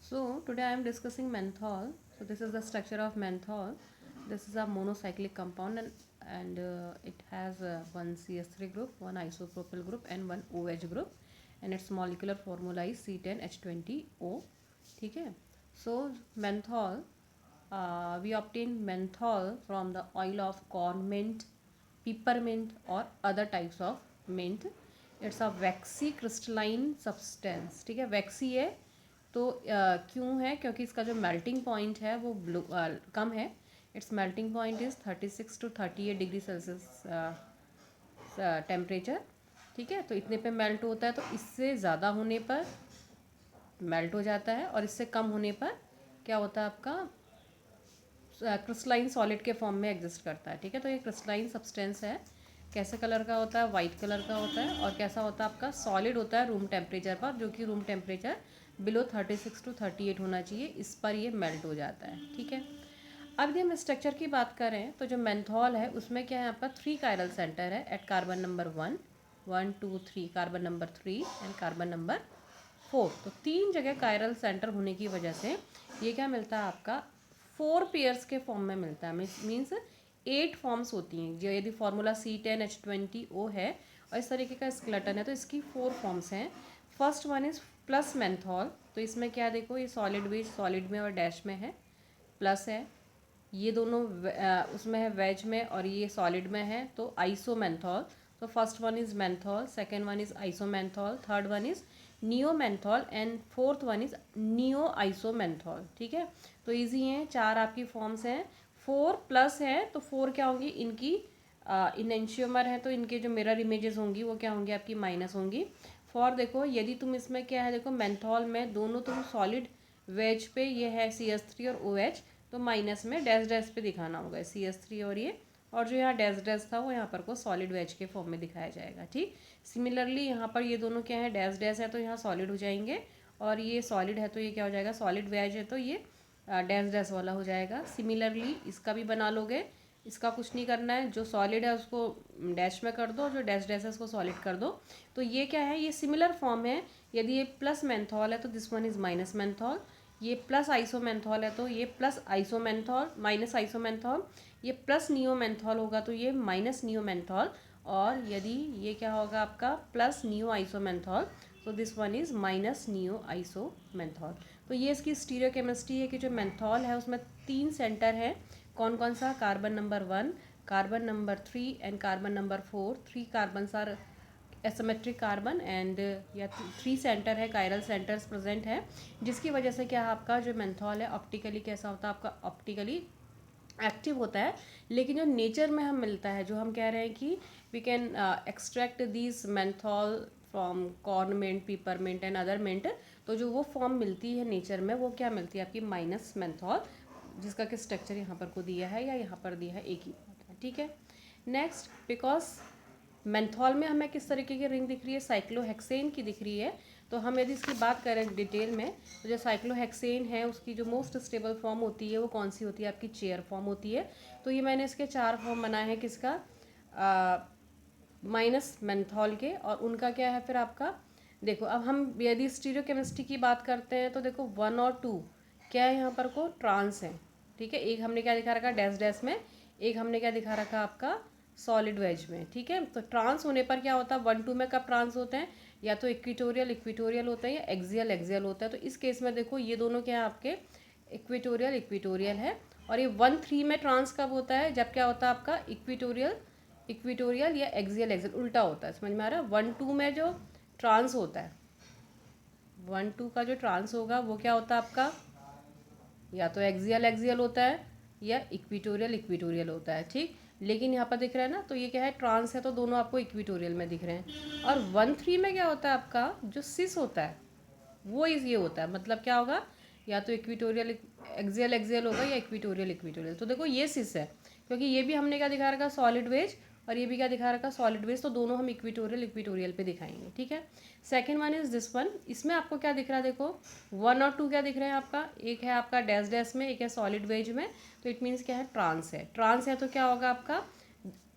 So today I am discussing menthol. So this is the structure of menthol. This is a monocyclic compound and it has one CH3 group, one isopropyl group and one OH group, and its molecular formula is C10H20O. ठीक है. So menthol, we obtain menthol from the oil of corn mint, peppermint or other types of mint. It's a waxy crystalline substance. ठीक है, waxy है तो क्यों है, क्योंकि इसका जो मेल्टिंग पॉइंट है वो कम है. It's melting point is 36 to 38 degree Celsius temperature. ठीक है, तो इतने पे मेल्ट होता है. तो इससे ज़्यादा होने पर मेल्ट हो जाता है और इससे कम होने पर क्या होता है आपका, क्रिस्टलाइन सॉलिड के फॉर्म में एग्जिस्ट करता है. ठीक है, तो ये क्रिस्टलाइन सब्सटेंस है. कैसे कलर का होता है, वाइट कलर का होता है. और कैसा होता है आपका, सॉलिड होता है रूम टेम्परेचर पर, जो कि रूम टेम्परेचर बिलो 36 to 38 होना चाहिए. इस पर ये मेल्ट हो जाता है. ठीक है, अब यदि हम स्ट्रक्चर की बात करें तो जो मेंथॉल है उसमें क्या है आपका 3 कायरल सेंटर है at carbon number 1, 1 2 3, carbon number 3 and carbon number 4. तो 3 जगह कायरल सेंटर होने की वजह से ये क्या मिलता है आपका, 4 पेयर्स के फॉर्म में मिलता है. मीन्स 8 फॉर्म्स होती हैं. जो यदि फार्मूला C10H20O है और इस तरीके का स्केलेटन है तो इसकी 4 फॉर्म्स हैं. First one is plus menthol. तो इसमें क्या देखो, ये सॉलिड वेज सॉलिड में और डैश में है, प्लस है. ये दोनों उसमें है वेज में और ये सॉलिड में है, तो आइसोमेंथॉल. तो first one is menthol, second one is isomenthol, third one is neomenthol and fourth one is neo isomenthol. ठीक है, तो इजी हैं, 4 आपकी फॉर्म्स हैं. 4 प्लस है तो 4 क्या होंगी, इनकी इनेंशियोमर है तो इनके जो मिरर इमेजेस होंगी वो क्या होंगी आपकी, माइनस होंगी. फॉर देखो, यदि तुम इसमें क्या है, देखो मेंथॉल में दोनों तुम सॉलिड वेज पे ये है CH3 और OH, तो माइनस में डैश डैश पे दिखाना होगा CH3 और ये, और जो यहाँ डैश डैश था वो यहाँ पर को सॉलिड वेज के फॉर्म में दिखाया जाएगा. ठीक, सिमिलरली यहाँ पर ये दोनों क्या है, डैश डैश है तो यहाँ सॉलिड हो जाएंगे, और ये सॉलिड है तो ये क्या हो जाएगा, सॉलिड वेज है तो ये डैश डैश वाला हो जाएगा. सिमिलरली इसका भी बना लोगे, इसका कुछ नहीं करना है, जो सॉलिड है उसको डैश में कर दो, जो डैश डैश है उसको सॉलिड कर दो. तो ये क्या है, ये सिमिलर फॉर्म है. यदि ये प्लस मेंथॉल है तो this one is minus menthol. ये प्लस आइसोमेंथॉल है तो ये प्लस आइसोमेंथॉल, माइनस आइसोमेंथॉल. ये प्लस नियोमेंथॉल होगा तो ये माइनस नियोमेंथॉल. और यदि ये क्या होगा आपका, प्लस नियो आइसोमेंथॉल, तो this one is minus neo isomenthol. तो ये इसकी स्टीरियोकेमिस्ट्री है कि जो मेंथॉल है उसमें 3 सेंटर है. कौन कौन सा, carbon number 1, carbon number 3 and carbon number 4. 3 carbon are asymmetric carbon and या 3 सेंटर है, कायरल सेंटर्स प्रेजेंट है, जिसकी वजह से क्या आपका जो मेंथॉल है ऑप्टिकली कैसा होता है आपका, ऑप्टिकली एक्टिव होता है. लेकिन जो नेचर में हम मिलता है, जो हम कह रहे हैं कि we can extract this menthol from corn mint, peppermint and other mint, तो जो वो फॉर्म मिलती है नेचर में वो क्या मिलती है आपकी, माइनस मेंथॉल, जिसका कि स्ट्रक्चर यहाँ पर को दिया है या यहाँ पर दिया है, एक ही बात है. ठीक है, नेक्स्ट, बिकॉज मेंथॉल में हमें किस तरीके की रिंग दिख रही है, साइक्लोहेक्सेन की दिख रही है. तो हम यदि इसकी बात करें डिटेल में, तो जो साइक्लोहेक्सेन है उसकी जो मोस्ट स्टेबल फॉर्म होती है वो कौन सी होती है आपकी, चेयर फॉर्म होती है. तो ये मैंने इसके 4 फॉर्म बनाए हैं, किसका, माइनस मेंथॉल के. और उनका क्या है फिर आपका, देखो अब हम यदि स्टीरियोकेमिस्ट्री की बात करते हैं तो देखो 1 और 2 क्या है यहाँ पर को, ट्रांस है. ठीक है, एक हमने क्या दिखा रखा डैश डैश में, एक हमने क्या दिखा रखा आपका सॉलिड वेज में. ठीक है, तो ट्रांस होने पर क्या होता है, 1 2 में कब ट्रांस होते हैं, या तो इक्विटोरियल इक्विटोरियल होता है या एक्सियल एक्सियल होता है. तो इस केस में देखो ये दोनों क्या है आपके, इक्विटोरियल इक्विटोरियल है. और ये 1 3 में ट्रांस कब होता है, जब क्या होता है आपका इक्विटोरियल इक्विटोरियल या एक्सियल एक्सियल, उल्टा होता है. समझ में आ रहा है, 1 2 में जो ट्रांस होता है, 1 2 का जो ट्रांस होगा वो क्या होता है आपका, या तो एक्सियल एक्सियल होता है या इक्विटोरियल इक्विटोरियल होता है. ठीक, लेकिन यहाँ पर दिख रहा है ना, तो ये क्या है, ट्रांस है तो दोनों आपको इक्विटोरियल में दिख रहे हैं. और 1 3 में क्या होता है आपका, जो सिस होता है वो इस ये होता है, मतलब क्या होगा, या तो इक्विटोरियल एक्सियल एक्सियल होगा या इक्विटोरियल इक्विटोरियल. तो देखो ये सिस है, क्योंकि ये भी हमने क्या दिखा रखा, सॉलिड वेज, और ये भी क्या दिखा रखा, सॉलिड वेज, तो दोनों हम इक्विटोरियल इक्विटोरियल पे दिखाएंगे. ठीक है, second one is this one. इसमें आपको क्या दिख रहा है, देखो 1 और 2 क्या दिख रहे हैं आपका, एक है आपका डैश डैश में, एक है सॉलिड वेज में. तो इट मीन्स क्या है, ट्रांस है. ट्रांस है तो क्या होगा आपका,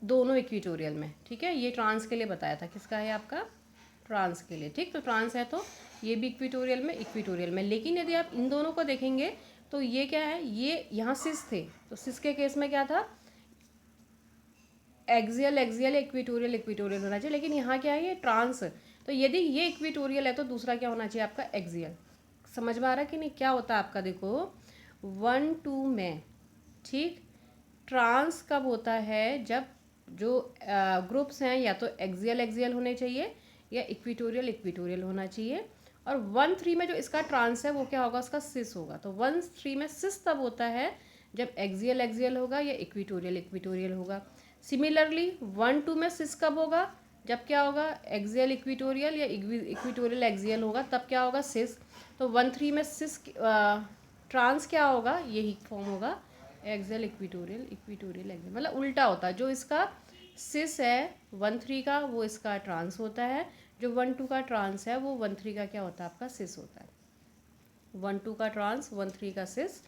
दोनों इक्विटोरियल में. ठीक है, ये ट्रांस के लिए बताया था, किसका है आपका, ट्रांस के लिए. ठीक, तो ट्रांस है तो ये भी इक्विटोरियल में, इक्विटोरियल में। लेकिन यदि आप इन दोनों को देखेंगे तो ये क्या है, ये यहाँ सिस थे, तो सिस के केस में क्या था, एक्सियल एक्सियल, इक्विटोरियल इक्विटोरियल होना चाहिए। लेकिन यहाँ क्या है, ये ट्रांस। तो यदि ये इक्विटोरियल है तो दूसरा क्या होना चाहिए आपका, एक्सियल। समझ में आ रहा है कि नहीं, क्या होता है आपका, देखो 1-2 में, ठीक, ट्रांस कब होता है, जब जो ग्रुप्स हैं या तो एक्सियल एक्सियल होने चाहिए या इक्विटोरियल इक्विटोरियल होना चाहिए। और 1-3 में जो इसका ट्रांस है वो क्या होगा, उसका सिस होगा। तो 1-3 में सिस तब होता है जब एक्सियल एक्सियल होगा या इक्विटोरियल इक्विटोरियल होगा। सिमिलरली 1-2 में सिस कब होगा, जब क्या होगा, एक्सियल इक्विटोरियल या इक्विटोरियल एक्सियल होगा, तब क्या होगा, सिस। तो 1-3 में सिस ट्रांस क्या होगा, यही फॉर्म होगा, एक्सियल इक्विटोरियल इक्विटोरियल एक्सियल, मतलब उल्टा होता है। जो इसका सिस है 1-3 का, वो इसका ट्रांस होता है। जो 1-2 का ट्रांस है वो 1-3 का क्या होता है, आपका सिस होता है। 1-2 का ट्रांस, 1-3 का सिस,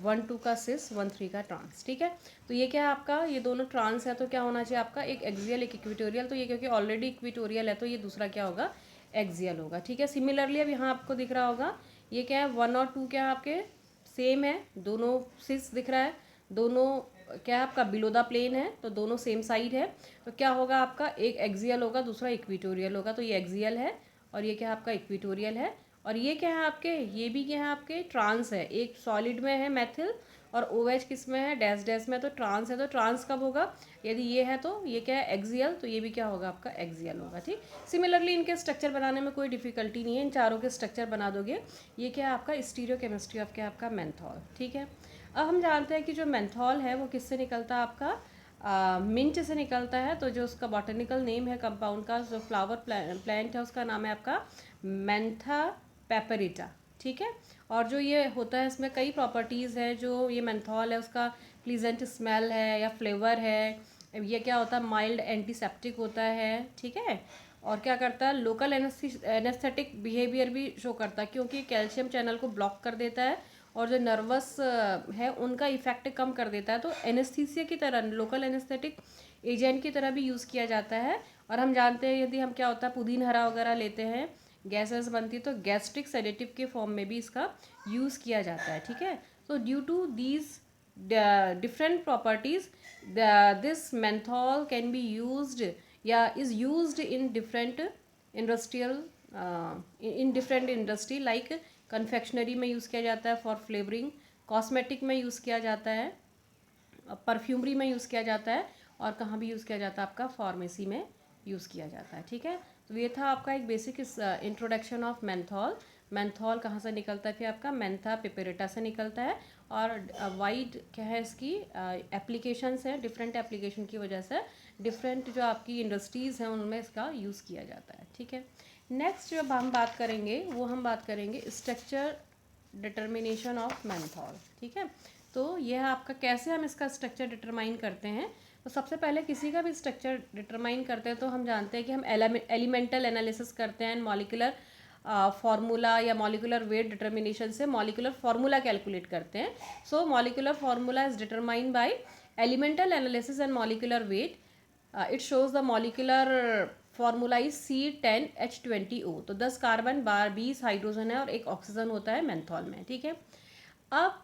1-2 का सिस, 1-3 का ट्रांस, ठीक है। तो ये क्या है आपका, ये दोनों ट्रांस है तो क्या होना चाहिए आपका, एक एक्सियल एक इक्विटोरियल। तो ये क्योंकि ऑलरेडी इक्विटोरियल है तो ये दूसरा क्या होगा, एक्सियल होगा, ठीक है। सिमिलरली अब यहाँ आपको दिख रहा होगा, ये क्या है, 1 और 2 क्या है आपके सेम है, दोनों सिस दिख रहा है, दोनों क्या है आपका बिलो द प्लेन है, तो दोनों सेम साइड है। तो क्या होगा आपका, एक एक्सियल होगा दूसरा इक्विटोरियल होगा। तो ये एक्सियल है और ये क्या है आपका इक्विटोरियल है। और ये क्या है आपके, ये भी क्या है आपके ट्रांस है, एक सॉलिड में है मेथिल और OH किस में है, डैश डैश में, तो ट्रांस है। तो ट्रांस कब होगा, यदि ये है तो ये क्या है, एक्सियल, तो ये भी क्या होगा आपका, एक्सियल होगा, ठीक। सिमिलरली इनके स्ट्रक्चर बनाने में कोई डिफिकल्टी नहीं है, इन चारों के स्ट्रक्चर बना दोगे। ये क्या है आपका स्टीरियोकेमिस्ट्री ऑफ क्या आपका मेंथॉल, ठीक है। अब हम जानते हैं कि जो मेंथॉल है वो किससे निकलता है आपका, मिंट से निकलता है। तो जो उसका बॉटनिकल नेम है कंपाउंड का, जो फ्लावर प्लांट है उसका नाम है आपका मेंथा पेपरिटा, ठीक है। और जो ये होता है इसमें कई प्रॉपर्टीज़ हैं। जो ये मेंथॉल है उसका प्लीजेंट स्मेल है या फ्लेवर है। ये क्या होता है, माइल्ड एंटीसेप्टिक होता है, ठीक है। और क्या करता है, लोकल एनेस्थेटिक बिहेवियर भी शो करता है, क्योंकि कैल्शियम चैनल को ब्लॉक कर देता है और जो नर्वस है उनका इफेक्ट कम कर देता है। तो एनेस्थीसिया की तरह, लोकल एनेस्थेटिक एजेंट की तरह भी यूज़ किया जाता है। और हम जानते हैं यदि हम क्या होता है, पुदीन हरा वगैरह लेते हैं, गैसेस बनती है, तो गैस्ट्रिक सेडेटिव के फॉर्म में भी इसका यूज़ किया जाता है, ठीक है। तो due to these different properties this menthol can be used या is used in different industrial in different industry, like confectionery में यूज़ किया जाता है फॉर फ्लेवरिंग, कॉस्मेटिक में यूज़ किया जाता है, परफ्यूमरी में यूज़ किया जाता है, और कहाँ भी यूज़ किया जाता है, आपका फार्मेसी में यूज़ किया जाता है, ठीक है। तो ये था आपका एक basic introduction of menthol. Menthol कहाँ से निकलता है, फिर आपका मेंथा पेपरेटा से निकलता है। और वाइड क्या है इसकी एप्लीकेशंस हैं, डिफरेंट एप्लीकेशन की वजह से डिफरेंट जो आपकी इंडस्ट्रीज़ हैं उनमें इसका यूज़ किया जाता है, ठीक है। नेक्स्ट जब हम बात करेंगे वो हम बात करेंगे स्ट्रक्चर डिटर्मिनेशन ऑफ मेंथॉल, ठीक है। तो यह आपका कैसे हम इसका स्ट्रक्चर डिटरमाइन करते हैं। तो सबसे पहले किसी का भी स्ट्रक्चर डिटरमाइन करते हैं तो हम जानते हैं कि हम एलिमेंटल एनालिसिस करते हैं, मॉलिक्यूलर फार्मूला या मॉलिक्यूलर वेट डिटर्मिनेशन से मॉलिक्यूलर फार्मूला कैलकुलेट करते हैं। So molecular formula is determined by elemental analysis and molecular weight. It shows the molecular formula is C10H20O। तो 10 कार्बन 20 हाइड्रोजन है और एक ऑक्सीजन होता है मेंथॉल में, ठीक है। अब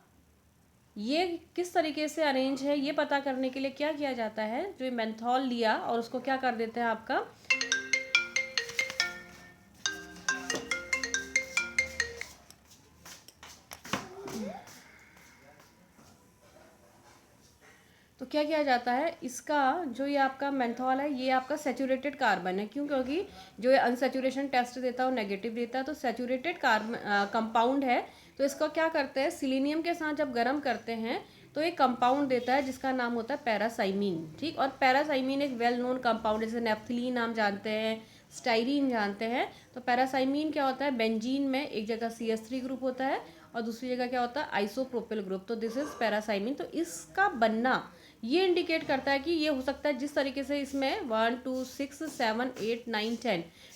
ये किस तरीके से अरेंज है ये पता करने के लिए क्या किया जाता है, जो मेंथॉल लिया और उसको क्या कर देते हैं आपका, तो क्या किया जाता है, इसका जो ये आपका मेंथॉल है ये आपका सेचूरेटेड कार्बन है। क्यों, क्योंकि जो ये अनसेचुरेशन टेस्ट देता है वो नेगेटिव देता है। तो सेचूरेटेड कार्बन कंपाउंड है, तो इसको क्या करते हैं, सिलीनियम के साथ जब गर्म करते हैं तो एक कंपाउंड देता है जिसका नाम होता है पैरासाइमिन, ठीक। और पैरासाइमिन एक वेल नोन कंपाउंड, जैसे नेफ्थलीन हम जानते हैं, स्टाइरीन जानते हैं। तो पैरासाइमिन क्या होता है, बेंजीन में एक जगह CH3 ग्रुप होता है और दूसरी जगह क्या होता है, आइसोप्रोपिल ग्रुप। तो दिस इज पैरासाइमिन। तो इसका बनना ये इंडिकेट करता है कि ये हो सकता है जिस तरीके से इसमें 1 2 6 7 8 9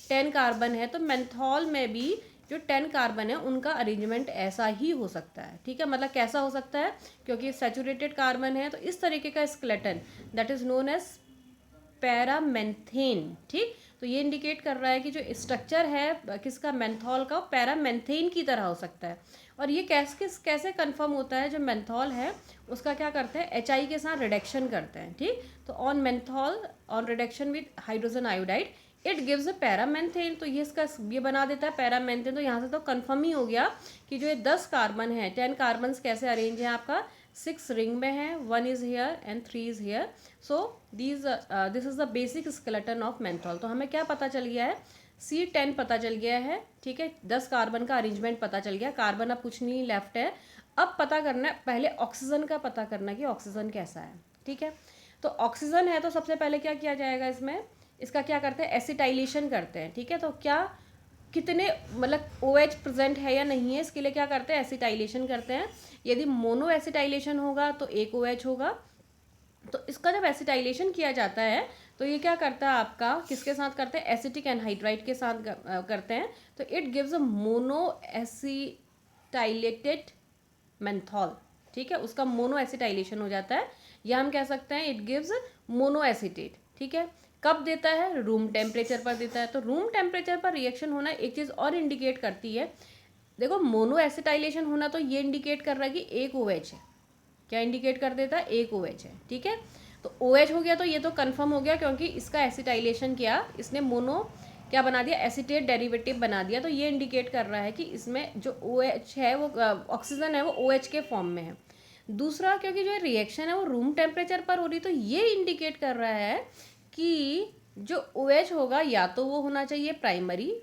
10 कार्बन है, तो मेंथॉल में भी जो 10 कार्बन है उनका अरेंजमेंट ऐसा ही हो सकता है, ठीक है। मतलब कैसा हो सकता है, क्योंकि सैचुरेटेड कार्बन है तो इस तरीके का skeleton that is known as paramenthane, ठीक। तो ये इंडिकेट कर रहा है कि जो स्ट्रक्चर है किसका, मेंथॉल का, पैरामेंथेन की तरह हो सकता है। और ये कैसे कंफर्म होता है, जो मेंथॉल है उसका क्या करते हैं, HI के साथ रिडक्शन करते हैं, ठीक। तो on menthol on reduction with hydrogen iodide it gives a paramenthane, तो ये इसका ये बना देता है पैरामेंथेन। तो यहाँ से तो कंफर्म ही हो गया कि जो ये 10 कार्बन है, 10 कार्बन कैसे अरेंज है आपका, 6 रिंग में है, 1 is here and 3 is here. So this is the basic skeleton of menthol. तो हमें क्या पता चल गया है, C10 पता चल गया है, ठीक है, 10 कार्बन का अरेंजमेंट पता चल गया, कार्बन अब कुछ नहीं लेफ्ट है। अब पता करना है, पहले ऑक्सीजन का पता करना कि ऑक्सीजन कैसा है, ठीक है। तो ऑक्सीजन है तो सबसे पहले क्या किया जाएगा, इसमें इसका क्या करते हैं, एसिटाइलेशन करते हैं, ठीक है। तो क्या कितने मतलब OH प्रेजेंट है या नहीं है, इसके लिए क्या करते हैं, एसिटाइलेशन करते हैं। यदि मोनो एसिटाइलेशन होगा तो एक OH होगा। तो इसका जब एसिटाइलेशन किया जाता है तो ये क्या करता है आपका, किसके साथ करते हैं, एसिटिक एनहाइड्राइड के साथ करते हैं। तो it gives a mono acetylated menthol, ठीक है, उसका मोनो एसिटाइलेशन हो जाता है, या हम कह सकते हैं इट गिव्स मोनो एसिटेट, ठीक है। कब देता है, रूम टेम्परेचर पर देता है। तो रूम टेम्परेचर पर रिएक्शन होना एक चीज़ और इंडिकेट करती है, देखो मोनो एसिटाइलेशन होना तो ये इंडिकेट कर रहा है कि एक OH है, क्या इंडिकेट कर देता है, एक OH है, ठीक है। तो OH हो गया तो ये तो कंफर्म हो गया, क्योंकि इसका एसिटाइलेशन किया इसने, मोनो क्या बना दिया, एसिटेट डेरिवेटिव बना दिया। तो ये इंडिकेट कर रहा है कि इसमें जो OH है वो ऑक्सीजन है वो OH के फॉर्म में है। दूसरा, क्योंकि जो रिएक्शन है वो रूम टेम्परेचर पर हो रही, तो ये इंडिकेट कर रहा है कि जो OH होगा या तो वो होना चाहिए प्राइमरी,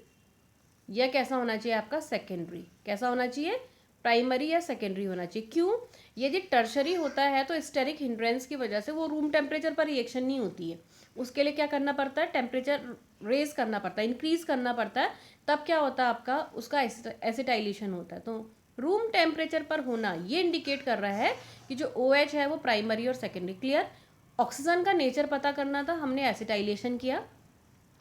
या कैसा होना चाहिए आपका, सेकेंडरी। कैसा होना चाहिए, प्राइमरी या सेकेंडरी होना चाहिए। क्यों, यदि टर्शरी होता है तो स्टेरिक हिंड्रेंस की वजह से वो रूम टेम्परेचर पर रिएक्शन नहीं होती है, उसके लिए क्या करना पड़ता है, टेम्परेचर रेज करना पड़ता है, इंक्रीज करना पड़ता है, तब क्या होता है आपका, उसका एसिटाइलेशन होता है। तो रूम टेम्परेचर पर होना ये इंडिकेट कर रहा है कि जो OH है वो प्राइमरी और सेकेंडरी। क्लियर। ऑक्सीजन का नेचर पता करना था, हमने एसिटाइलेशन किया,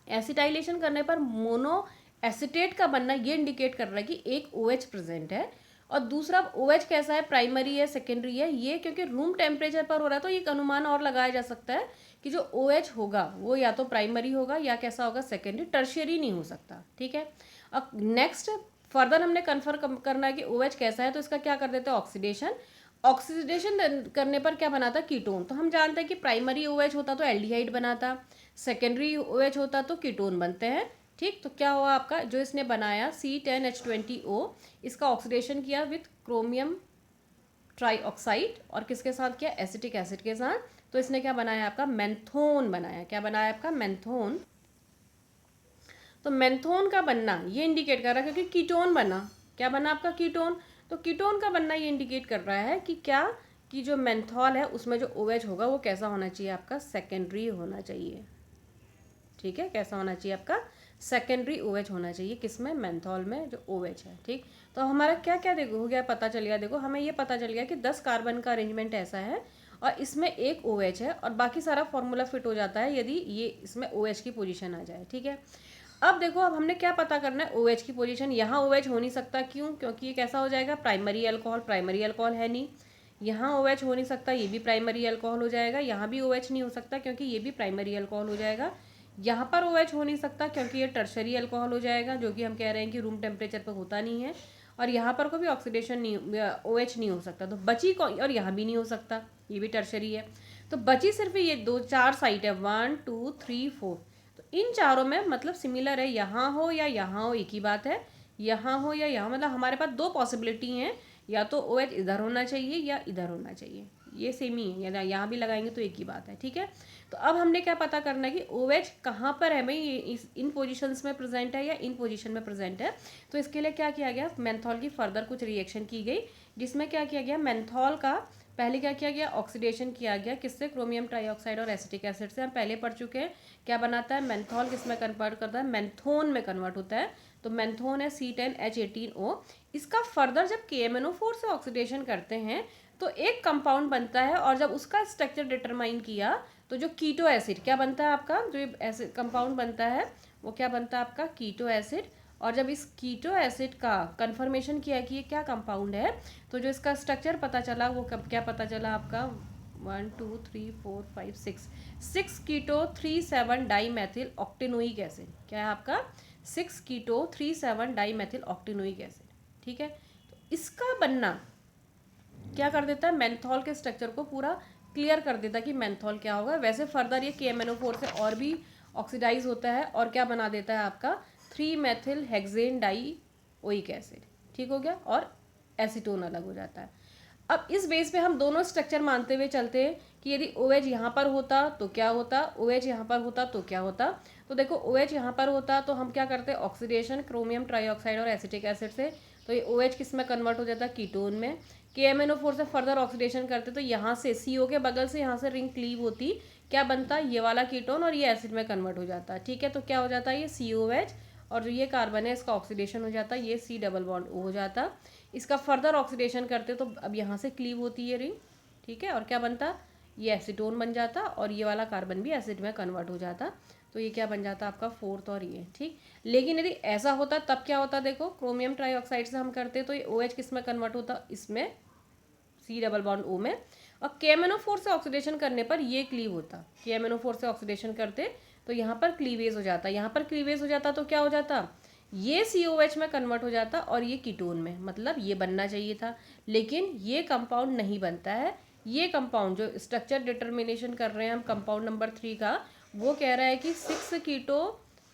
एसिटाइलेशन करने पर मोनो एसिटेट का बनना ये इंडिकेट कर रहा है कि एक OH प्रेजेंट है। और दूसरा, OH कैसा है, प्राइमरी है सेकेंडरी है, ये क्योंकि रूम टेम्परेचर पर हो रहा है तो एक अनुमान और लगाया जा सकता है कि जो OH होगा वो या तो प्राइमरी होगा या कैसा होगा, सेकेंडरी, टर्शियरी नहीं हो सकता, ठीक है। अब नेक्स्ट फर्दर हमने कन्फर्म करना है कि OH कैसा है, तो इसका क्या कर देते हैं, ऑक्सीडेशन। ऑक्सीडेशन करने पर क्या बनाता, कीटोन। तो हम जानते हैं कि प्राइमरी OH होता तो एल्डिहाइड बनाता, सेकेंडरी OH होता तो कीटोन बनते हैं, ठीक। तो क्या हुआ आपका, जो इसने बनाया C10H20O, इसका ऑक्सीडेशन किया विथ क्रोमियम ट्राईऑक्साइड, और किसके साथ किया, एसिटिक एसिड के साथ। तो इसने क्या बनाया आपका, मेंथोन बनाया। क्या बनाया आपका, मेंथोन। तो मेंथोन का बनना ये इंडिकेट कर रहा है, क्योंकि कीटोन बना, क्या बना आपका, कीटोन। तो कीटोन का बनना ये इंडिकेट कर रहा है कि क्या, कि जो मेंथॉल है उसमें जो OH होगा वो कैसा होना चाहिए आपका, सेकेंडरी होना चाहिए, ठीक है। कैसा होना चाहिए आपका, सेकेंडरी OH होना चाहिए, किसमें, मेंथॉल में जो OH है, ठीक। तो हमारा क्या क्या देखो हो गया, पता चल गया। देखो हमें ये पता चल गया कि 10 कार्बन का अरेंजमेंट ऐसा है और इसमें एक OH है, और बाकी सारा फॉर्मूला फिट हो जाता है यदि ये इसमें OH की पोजीशन आ जाए, ठीक है। अब देखो, अब हमने क्या पता करना है, OH की पोजीशन। यहाँ OH हो नहीं सकता, क्यों, क्योंकि ये कैसा हो जाएगा, प्राइमरी अल्कोहल, प्राइमरी अल्कोहल है नहीं। यहाँ OH हो नहीं सकता, ये भी प्राइमरी अल्कोहल हो जाएगा। यहाँ भी OH नहीं हो सकता क्योंकि ये भी प्राइमरी अल्कोहल हो जाएगा। यहाँ पर OH हो नहीं सकता क्योंकि ये टर्शरी अल्कोहल हो जाएगा, जो कि हम कह रहे हैं कि रूम टेम्परेचर पर होता नहीं है। और यहाँ पर कोई भी ऑक्सीडेशन नहीं, OH नहीं हो सकता। तो बची कौन, और यहाँ भी नहीं हो सकता, ये भी टर्शरी है। तो बची सिर्फ ये 4 साइट है, 1 2 3 4। तो इन चारों में मतलब सिमिलर है, यहाँ हो या यहाँ हो एक ही बात है, यहाँ हो या यहाँ, मतलब हमारे पास 2 पॉसिबिलिटी हैं, या तो OH इधर होना चाहिए या इधर होना चाहिए, ये सेम ही है, या यहाँ भी लगाएंगे तो एक ही बात है, ठीक है। तो अब हमने क्या पता करना है कि OH कहाँ पर है भाई, इन पोजीशंस में प्रेजेंट है या इन पोजीशन में प्रेजेंट है। तो इसके लिए क्या किया गया, मेंथॉल की फर्दर कुछ रिएक्शन की गई, जिसमें क्या किया गया, मेंथॉल का पहले क्या किया गया, ऑक्सीडेशन किया गया, किससे, क्रोमियम ट्राईऑक्साइड और एसिटिक एसिड से। हम पहले पढ़ चुके हैं क्या बनाता है, मेंथॉल किस में कन्वर्ट करता है, मेंथोन में कन्वर्ट होता है। तो मेंथोन है C10H18O। इसका फर्दर जब KMNO4 से ऑक्सीडेशन करते हैं तो एक कंपाउंड बनता है, और जब उसका स्ट्रक्चर डिटरमाइन किया तो जो कीटो एसिड क्या बनता है आपका, जो एसिड कंपाउंड बनता है वो क्या बनता है आपका, कीटो एसिड। और जब इस कीटो एसिड का कंफर्मेशन किया कि ये क्या कंपाउंड है, तो जो इसका स्ट्रक्चर पता चला वो क्या पता चला आपका, 6 6 कीटो 3,7 डाई मैथिल ऑक्टेनोइक एसिड। क्या है आपका? 6 कीटो 3,7 डाई मैथिल ऑक्टेनोइक एसिड। ठीक है, तो इसका बनना क्या कर देता है, मेंथॉल के स्ट्रक्चर को पूरा क्लियर कर देता है कि मेंथॉल क्या होगा। वैसे फर्दर ये KMnO4 से और भी ऑक्सीडाइज होता है और क्या बना देता है आपका 3 methyl hexane die oic acid. ठीक हो गया, और एसीटोन अलग हो जाता है। अब इस बेस पे हम दोनों स्ट्रक्चर मानते हुए चलते हैं कि यदि OH यहाँ पर होता तो क्या होता, OH यहाँ पर होता तो क्या होता। तो देखो OH यहाँ पर होता तो हम क्या करते हैं, ऑक्सीडेशन क्रोमियम ट्राईऑक्साइड और एसिटिक एसिड से, तो ये OH किस में कन्वर्ट हो जाता है, कीटोन में। KMnO4 से फर्दर ऑक्सीडेशन करते तो यहाँ से CO के बगल से यहाँ से रिंग क्लीव होती, क्या बनता, ये वाला कीटोन, और ये एसिड में कन्वर्ट हो जाता है। ठीक है, तो क्या हो जाता है, ये COH, और जो ये कार्बन है इसका ऑक्सीडेशन हो जाता है, ये C डबल बॉन्ड O हो जाता। इसका फर्दर ऑक्सीडेशन करते तो अब यहाँ से क्लीव होती है रिंग। ठीक है, और क्या बनता, ये एसीटोन बन जाता, और ये वाला कार्बन भी एसिड में कन्वर्ट हो जाता। तो ये क्या बन जाता आपका 4th, और ये ठीक। लेकिन यदि ऐसा होता तब क्या होता, देखो क्रोमियम ट्राईऑक्साइड से हम करते तो ये OH किस में कन्वर्ट होता, इसमें C डबल बॉन्ड O में, और KMnO4 से ऑक्सीडेशन करने पर ये क्लीव होता। KMnO4 से ऑक्सीडेशन करते तो यहाँ पर क्लीवेज हो जाता, यहाँ पर क्लीवेज हो जाता तो क्या हो जाता, ये COH में कन्वर्ट हो जाता और ये कीटोन में, मतलब ये बनना चाहिए था, लेकिन ये कंपाउंड नहीं बनता है। ये कंपाउंड जो स्ट्रक्चर डिटर्मिनेशन कर रहे हैं हम कंपाउंड नंबर 3 का, वो कह रहा है कि 6 कीटो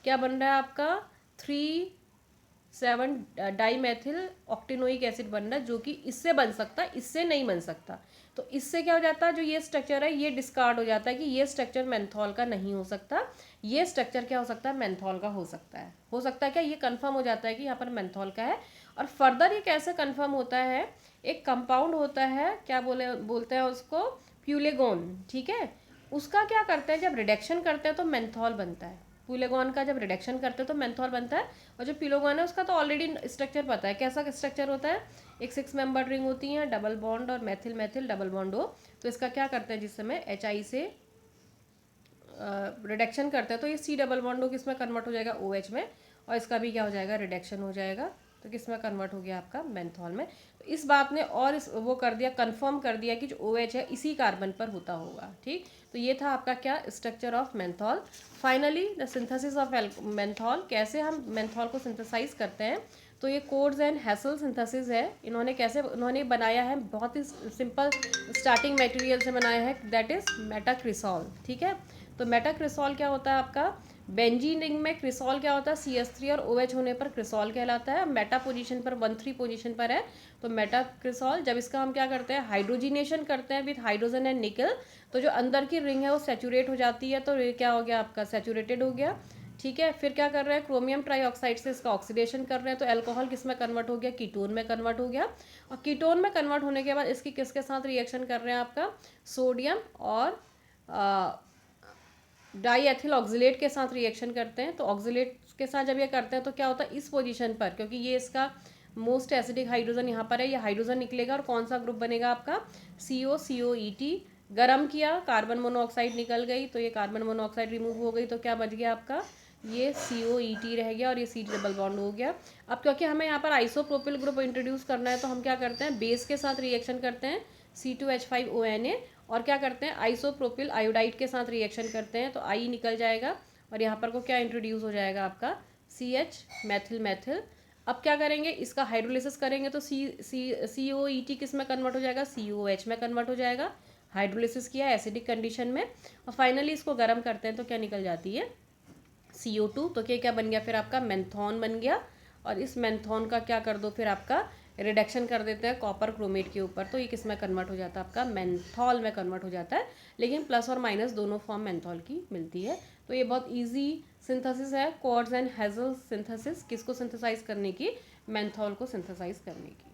क्या बन रहा है आपका 3,7 डाई मैथिल ऑक्टेनोइक एसिड बन रहा है, जो कि इससे बन सकता है, इससे नहीं बन सकता। तो इससे क्या हो जाता है, जो ये स्ट्रक्चर है ये डिस्कार्ड हो जाता है कि ये स्ट्रक्चर मेंथॉल का नहीं हो सकता, ये स्ट्रक्चर क्या हो सकता है, मेंथॉल का हो सकता है। हो सकता है क्या, ये कंफर्म हो जाता है कि यहाँ पर मेंथॉल का है। और फर्दर ये कैसे कंफर्म होता है, एक कंपाउंड होता है, क्या बोलते हैं उसको, प्यूलेगोन। ठीक है, उसका क्या करते हैं, जब रिडक्शन करते हैं तो मेंथॉल बनता है। प्यूलेगोन का जब रिडक्शन करते हैं तो मेंथॉल बनता है, और जो प्यूलेगोन है उसका तो ऑलरेडी स्ट्रक्चर पता है, कैसा स्ट्रक्चर होता है, एक 6 मेंबर रिंग होती है, डबल बॉन्ड और मैथिल मैथिल डबल बॉन्ड हो। तो इसका क्या करते हैं, जिस समय HI से रिडक्शन करते हैं तो ये C डबल बॉन्ड हो किस में कन्वर्ट हो जाएगा, OH में, और इसका भी क्या हो जाएगा, रिडक्शन हो जाएगा, तो किस में कन्वर्ट हो गया आपका, मेंथॉल में। तो इस बात ने और वो कर दिया, कंफर्म कर दिया कि जो OH है इसी कार्बन पर होता होगा। ठीक, तो ये था आपका क्या, structure of menthol. Finally the synthesis of menthol, कैसे हम मेंथॉल को सिंथेसाइज करते हैं। तो ये कोड्स एंड हैसल सिंथेसिस है, इन्होंने बनाया है, बहुत ही सिंपल स्टार्टिंग मटेरियल से बनाया है, दैट इज मेटाक्रिसॉल। ठीक है, तो मेटाक्रिसॉल क्या होता है आपका, बेंजीन रिंग में क्रिसॉल क्या होता है, CH3 और OH होने पर क्रिसॉल कहलाता है। मेटा पोजीशन पर 1,3 पोजीशन पर है तो मेटाक्रिसॉल। जब इसका हम क्या करते हैं, हाइड्रोजिनेशन करते हैं विथ हाइड्रोजन एंड निकल, तो जो अंदर की रिंग है वो सेचूरेट हो जाती है, तो ये क्या हो गया आपका, सेचूरेटेड हो गया। ठीक है, फिर क्या कर रहे हैं, क्रोमियम ट्राईऑक्साइड से इसका ऑक्सीडेशन कर रहे हैं, तो अल्कोहल किस में कन्वर्ट हो गया, कीटोन में कन्वर्ट हो गया। और कीटोन में कन्वर्ट होने के बाद इसकी किसके साथ रिएक्शन कर रहे हैं आपका, सोडियम और डाई एथिल ऑक्जिलेट के साथ रिएक्शन करते हैं। तो ऑक्जिलेट के साथ जब ये करते हैं तो क्या होता है, इस पोजीशन पर, क्योंकि ये इसका मोस्ट एसिडिक हाइड्रोजन यहाँ पर है, ये हाइड्रोजन निकलेगा और कौन सा ग्रुप बनेगा आपका, COCOET। गरम किया, कार्बन मोनोऑक्साइड निकल गई, तो ये कार्बन मोनोऑक्साइड रिमूव हो गई, तो क्या बच गया आपका, ये COET रह गया और ये C डबल बॉन्ड हो गया। अब क्योंकि हमें यहाँ पर आइसोप्रोपिल ग्रुप इंट्रोड्यूस करना है तो हम क्या करते हैं, बेस के साथ रिएक्शन करते हैं C2H5ONA, और क्या करते हैं, आइसोप्रोपिल आयोडाइड के साथ रिएक्शन करते हैं, तो आई निकल जाएगा और यहाँ पर को क्या इंट्रोड्यूस हो जाएगा आपका, CH मैथिल मैथिल। अब क्या करेंगे, इसका हाइड्रोलिसिस करेंगे तो COET किस में कन्वर्ट हो जाएगा, COH में कन्वर्ट हो जाएगा। हाइड्रोलिसिस किया एसिडिक कंडीशन में, और फाइनली इसको गर्म करते हैं तो क्या निकल जाती है, CO2। तो क्या बन गया फिर आपका, मेंथॉन बन गया। और इस मेंथॉन का क्या कर दो, फिर आपका रिडक्शन कर देते हैं कॉपर क्रोमेट के ऊपर, तो ये किस में कन्वर्ट हो जाता है आपका, मेंथॉल में कन्वर्ट हो जाता है। लेकिन प्लस और माइनस दोनों फॉर्म मेंथॉल की मिलती है। तो ये बहुत इजी सिंथेसिस है, क्वार्ट्ज एंड हेजल सिंथेसिस, किसको सिंथेसाइज करने की, मेंथॉल को सिंथेसाइज करने की।